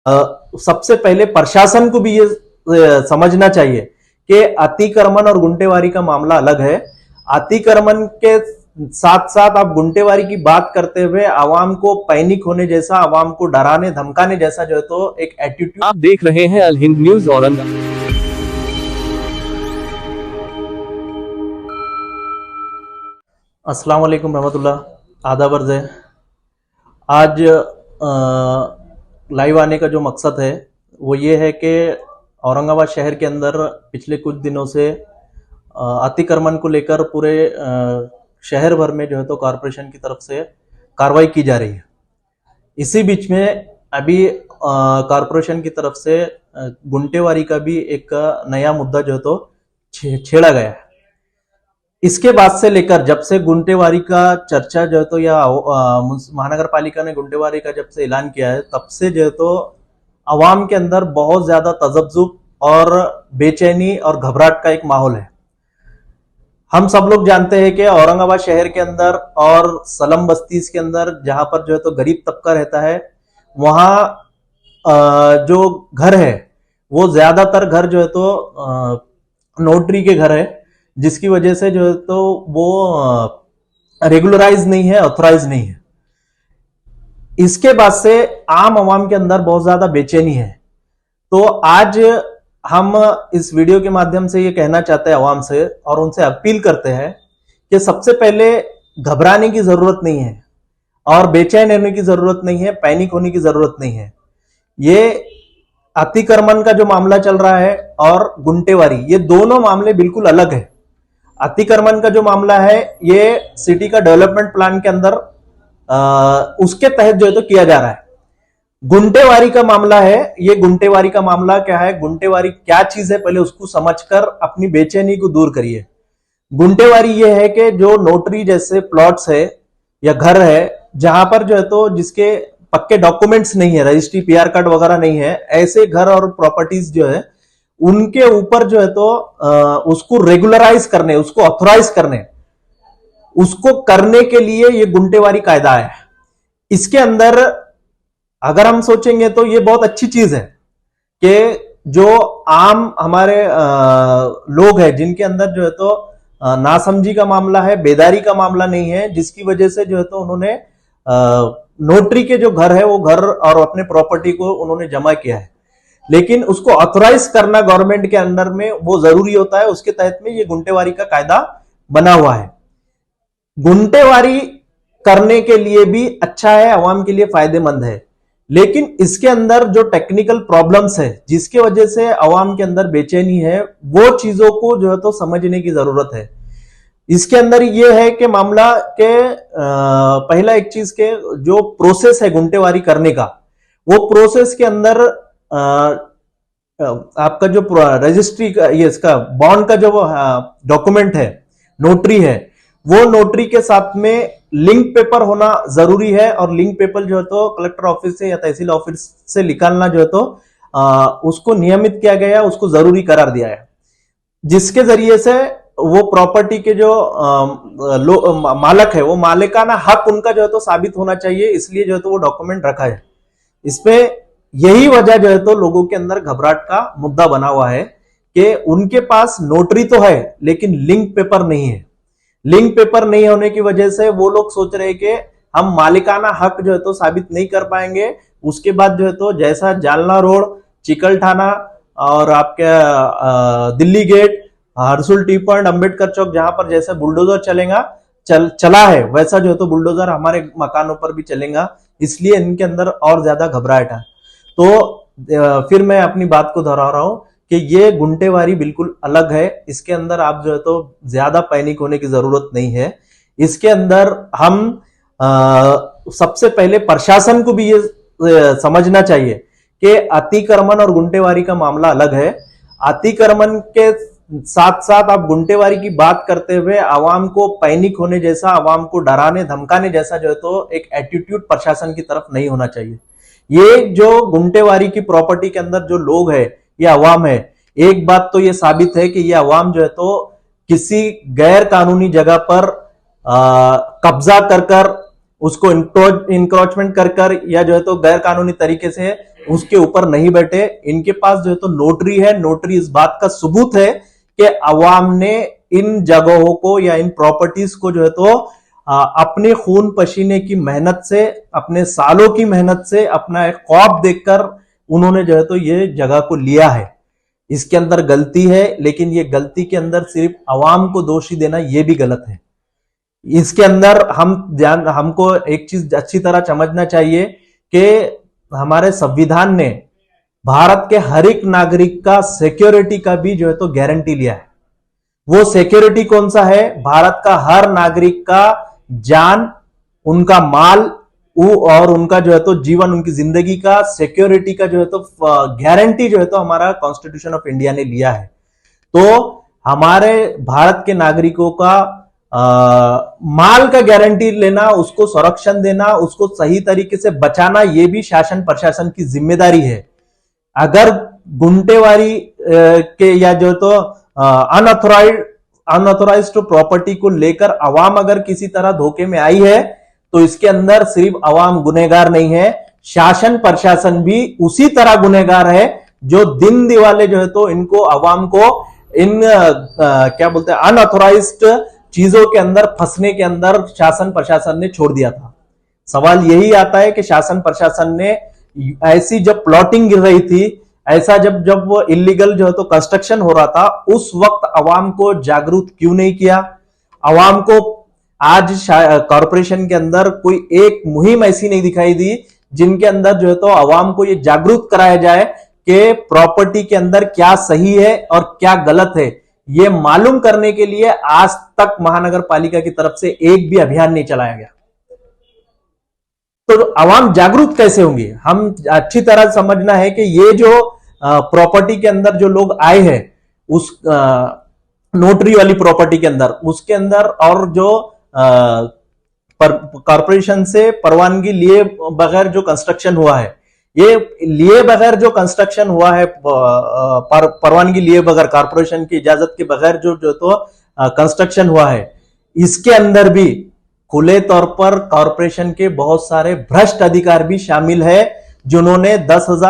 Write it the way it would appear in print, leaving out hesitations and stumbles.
सबसे पहले प्रशासन को भी ये समझना चाहिए कि अतिक्रमण और गुंटेवारी का मामला अलग है। अतिक्रमण के साथ साथ आप गुंटेवारी की बात करते हुए आवाम को पैनिक होने जैसा, आवाम को डराने धमकाने जैसा जो है तो एक एटीट्यूड। आप देख रहे हैं अल हिंद न्यूज औरंगाबाद। अस्सलाम वालेकुम रहमतुल्लाह, आदाब अर्ज़ है। आज लाइव आने का जो मकसद है वो ये है कि औरंगाबाद शहर के अंदर पिछले कुछ दिनों से अतिक्रमण को लेकर पूरे शहर भर में जो है तो कॉरपोरेशन की तरफ से कार्रवाई की जा रही है। इसी बीच में अभी कॉरपोरेशन की तरफ से गुंटेवारी का भी एक नया मुद्दा जो है तो छेड़ा गया है। इसके बाद से लेकर जब से गुंटेवारी का चर्चा जो है तो या महानगर पालिका ने गुंटेवारी का जब से ऐलान किया है तब से जो है तो आवाम के अंदर बहुत ज्यादा तजब्जुब और बेचैनी और घबराहट का एक माहौल है। हम सब लोग जानते हैं कि औरंगाबाद शहर के अंदर और सलम बस्ती के अंदर जहां पर जो है तो गरीब तबका रहता है, वहां जो घर है वो ज्यादातर घर जो है तो नोटरी के घर है, जिसकी वजह से जो है तो वो रेगुलराइज नहीं है, ऑथराइज नहीं है। इसके बाद से आम आवाम के अंदर बहुत ज्यादा बेचैनी है। तो आज हम इस वीडियो के माध्यम से ये कहना चाहते हैं आवाम से और उनसे अपील करते हैं कि सबसे पहले घबराने की जरूरत नहीं है और बेचैन होने की जरूरत नहीं है, पैनिक होने की जरूरत नहीं है। ये अतिक्रमण का जो मामला चल रहा है और गुंटेवारी, ये दोनों मामले बिल्कुल अलग है। अतिक्रमण का जो मामला है ये सिटी का डेवलपमेंट प्लान के अंदर उसके तहत जो है तो किया जा रहा है। गुंटेवारी का मामला है, ये गुंटेवारी का मामला क्या है, गुंटेवारी क्या चीज है, पहले उसको समझकर अपनी बेचैनी को दूर करिए। गुंटेवारी ये है कि जो नोटरी जैसे प्लॉट्स है या घर है जहां पर जो है तो जिसके पक्के डॉक्यूमेंट्स नहीं है, रजिस्ट्री पीआर कार्ड वगैरह नहीं है, ऐसे घर और प्रॉपर्टीज जो है उनके ऊपर जो है तो उसको रेगुलराइज करने, उसको ऑथराइज करने, उसको करने के लिए ये गुंटेवारी कायदा है। इसके अंदर अगर हम सोचेंगे तो ये बहुत अच्छी चीज है कि जो आम हमारे लोग हैं जिनके अंदर जो है तो नासमझी का मामला है, बेदारी का मामला नहीं है, जिसकी वजह से जो है तो उन्होंने नोटरी के जो घर है वो घर और अपने प्रॉपर्टी को उन्होंने जमा किया है, लेकिन उसको ऑथराइज करना गवर्नमेंट के अंडर में वो जरूरी होता है। उसके तहत में ये गुंटेवारी का कायदा बना हुआ है। गुंटेवारी करने के लिए भी अच्छा है, आवाम के लिए फायदेमंद है, लेकिन इसके अंदर जो टेक्निकल प्रॉब्लम्स है जिसकी वजह से आवाम के अंदर बेचैनी है, वो चीजों को जो है तो समझने की जरूरत है। इसके अंदर ये है कि मामला के पहला एक चीज के जो प्रोसेस है गुंटेवारी करने का, वो प्रोसेस के अंदर आपका जो रजिस्ट्री का ये इसका बॉन्ड का जो डॉक्यूमेंट है, नोटरी है, वो नोटरी के साथ में लिंक पेपर होना जरूरी है। और लिंक पेपर जो है तो कलेक्टर ऑफिस से या तहसील ऑफिस से निकालना जो है तो उसको नियमित किया गया, उसको जरूरी करार दिया है, जिसके जरिए से वो प्रॉपर्टी के जो मालक है वो मालिकाना हक उनका जो है तो साबित होना चाहिए, इसलिए जो है तो वो डॉक्यूमेंट रखा है। इसमें यही वजह जो है तो लोगों के अंदर घबराहट का मुद्दा बना हुआ है कि उनके पास नोटरी तो है लेकिन लिंक पेपर नहीं है। लिंक पेपर नहीं होने की वजह से वो लोग सोच रहे हैं कि हम मालिकाना हक जो है तो साबित नहीं कर पाएंगे। उसके बाद जो है तो जैसा जालना रोड, चिकलठाना और आपके Delhi gate, Harsul T point, Ambedkar चौक, जहां पर जैसे बुलडोजर चला है वैसा जो है तो बुलडोजर हमारे मकानों पर भी चलेगा। इसलिए इनके अंदर और ज्यादा घबराहट है। तो फिर मैं अपनी बात को दोहरा रहा हूं कि ये गुंटेवारी बिल्कुल अलग है। इसके अंदर आप जो है तो ज्यादा पैनिक होने की जरूरत नहीं है। इसके अंदर हम सबसे पहले प्रशासन को भी ये समझना चाहिए कि अतिक्रमण और गुंटेवारी का मामला अलग है। अतिक्रमण के साथ साथ आप गुंटेवारी की बात करते हुए आवाम को पैनिक होने जैसा, आवाम को डराने धमकाने जैसा जो है तो एक एटीट्यूड प्रशासन की तरफ नहीं होना चाहिए। ये जो गुंटेवारी की प्रॉपर्टी के अंदर जो लोग है, ये अवाम है, एक बात तो ये साबित है कि ये अवाम जो है तो किसी गैर कानूनी जगह पर कब्जा कर उसको इंक्रोचमेंट कर या जो है तो गैर कानूनी तरीके से उसके ऊपर नहीं बैठे। इनके पास जो है तो नोटरी है। नोटरी इस बात का सबूत है कि अवाम ने इन जगहों को या इन प्रॉपर्टीज को जो है तो अपने खून पसीने की मेहनत से, अपने सालों की मेहनत से, अपना एक ख्वाब देखकर उन्होंने जो है तो ये जगह को लिया है। इसके अंदर गलती है, लेकिन ये गलती के अंदर सिर्फ अवाम को दोषी देना ये भी गलत है। इसके अंदर हमको एक चीज अच्छी तरह समझना चाहिए कि हमारे संविधान ने भारत के हर एक नागरिक का सिक्योरिटी का भी जो है तो गारंटी लिया है। वो सिक्योरिटी कौन सा है? भारत का हर नागरिक का जान, उनका माल और उनका जो है तो जीवन, उनकी जिंदगी का सिक्योरिटी का जो है तो गारंटी जो है तो हमारा कॉन्स्टिट्यूशन ऑफ इंडिया ने लिया है। तो हमारे भारत के नागरिकों का माल का गारंटी लेना, उसको संरक्षण देना, उसको सही तरीके से बचाना, यह भी शासन प्रशासन की जिम्मेदारी है। अगर गुंटेवारी के या जो तो अनऑथोराइज्ड प्रॉपर्टी को लेकर अवाम अगर किसी तरह धोखे में आई है, तो इसके अंदर सिर्फ अवाम गुनहगार नहीं है, शासन प्रशासन भी उसी तरह गुनहगार है, जो दिन दिवाले जो है तो इनको अवाम को इन क्या बोलते हैं अनऑथोराइज्ड चीजों के अंदर फंसने के अंदर शासन प्रशासन ने छोड़ दिया था। सवाल यही आता है कि शासन प्रशासन ने ऐसी जब प्लॉटिंग गिर रही थी, ऐसा जब वो इलीगल जो है तो कंस्ट्रक्शन हो रहा था, उस वक्त अवाम को जागरूक क्यों नहीं किया? अवाम को आज कॉरपोरेशन के अंदर कोई एक मुहिम ऐसी नहीं दिखाई दी जिनके अंदर जो है तो अवाम को ये जागरूक कराया जाए कि प्रॉपर्टी के अंदर क्या सही है और क्या गलत है। ये मालूम करने के लिए आज तक महानगर पालिका की तरफ से एक भी अभियान नहीं चलाया गया। तो अवाम जागरूक कैसे होंगे? हम अच्छी तरह समझना है कि ये जो प्रॉपर्टी के अंदर जो लोग आए हैं, उस नोटरी वाली प्रॉपर्टी के अंदर, उसके अंदर और जो कॉर्पोरेशन से परवानगी लिए बगैर जो कंस्ट्रक्शन हुआ है, ये लिए बगैर जो कंस्ट्रक्शन हुआ है, परवानगी लिए बगैर, कॉर्पोरेशन की इजाजत के बगैर जो तो कंस्ट्रक्शन हुआ है, इसके अंदर भी खुले तौर पर कॉर्पोरेशन के बहुत सारे भ्रष्ट अधिकारी भी शामिल है, जिन्होंने 10,000